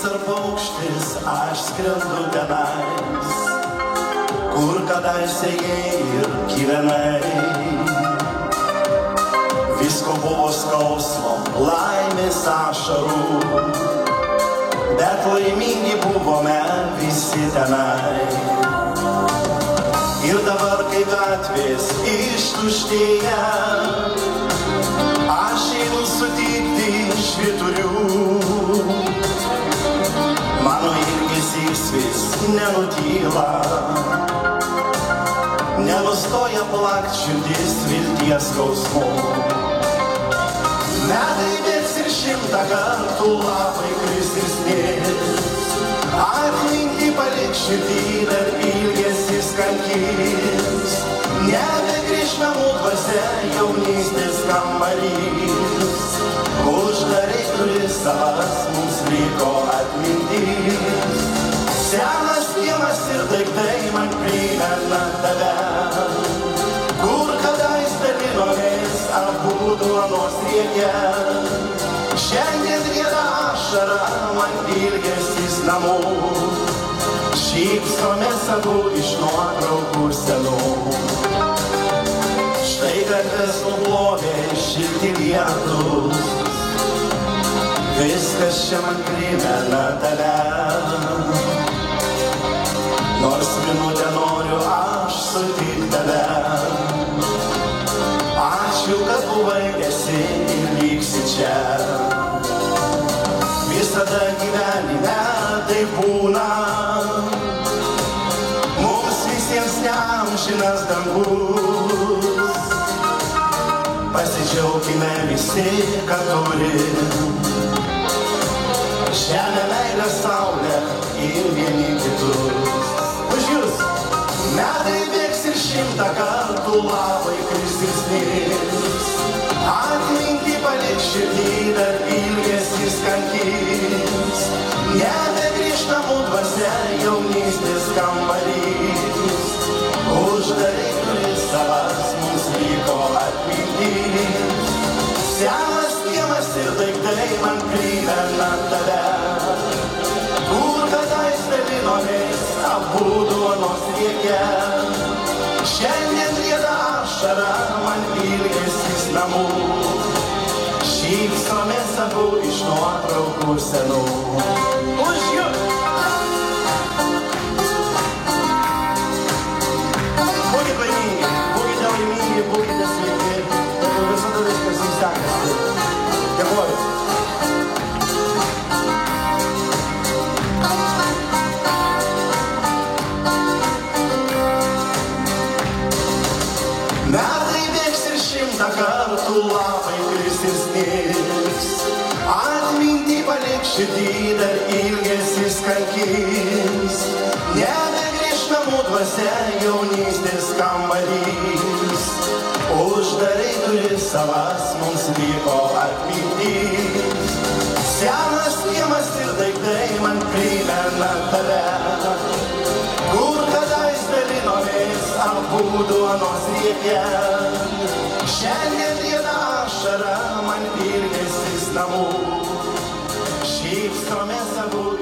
ar paukštis, aš skrendu tenais, kur kadaise ėjai ir gyvenai. Visko buvo skausmo, laimės ašarų, bet laimingi buvome visi tenai. Ir dabar, kai gatvės ištuštėja, aš einu sutikti švyturių. Mano ilgesys vis nenutyla, nenustoja plakt širdis vilties skausmu. Metai bėgs ir 100 kartų lapai kris ir snigs, atmintį palik širdį dar ilgesis kankins. Nebegrįš namų dvasia jaunystės kambarys, uždarai duris savas mums liko atmintis. Senas kiemas ir daiktai man primena tave, kur kadais dalinomės abudu anos riekę. Šiandien rieda ašara, man ilgesys namų, šypsomės abu iš nuotraukų senų. Štai gatves nuplovė širdį lietus, viskas čia man primena tave. Nors minutę noriu aš sutikti tave, ačiū, kad buvai, esi ir liksi čia. Visada gyvenime tai būna, mums visiems neamžinas dangus. Pasidžiaukime visi, kad turim žemę, meilę, saulę ir vieni kitus. Už jūs! Metai bėgs ir 100 kartų lapai kris ir snigs, atmintį palik širdį dar ilgesys kankins. Nebegrįš namų dvasia jaunystės kambarys, uždarai duris savas mums liko atmintis. Senas kiemas ir daiktai man primena tave, kur kadais dalinomės abudu anos riekę. Šiandien rieda ašara, man ilgesys namų, šypsomės abu iš nuotraukų senų. Už jus! Būkite laimingi, būkite sveiki, ir visada viskas jums sekasi. Dėkoju. Metai bėgs ir 100 kartų lapai kris ir snigs, atmintį palik širdį dar ilgesys kankins. Nebegrįš namų dvasia jaunystės kambarys, uždarai duris savas mums liko atmintis. Senas kiemas ir daiktai man primena tave, kur kadais dalinomės abudu anos riekę. Šiandien rieda ašara, man ilgesys namų, šypsomės abu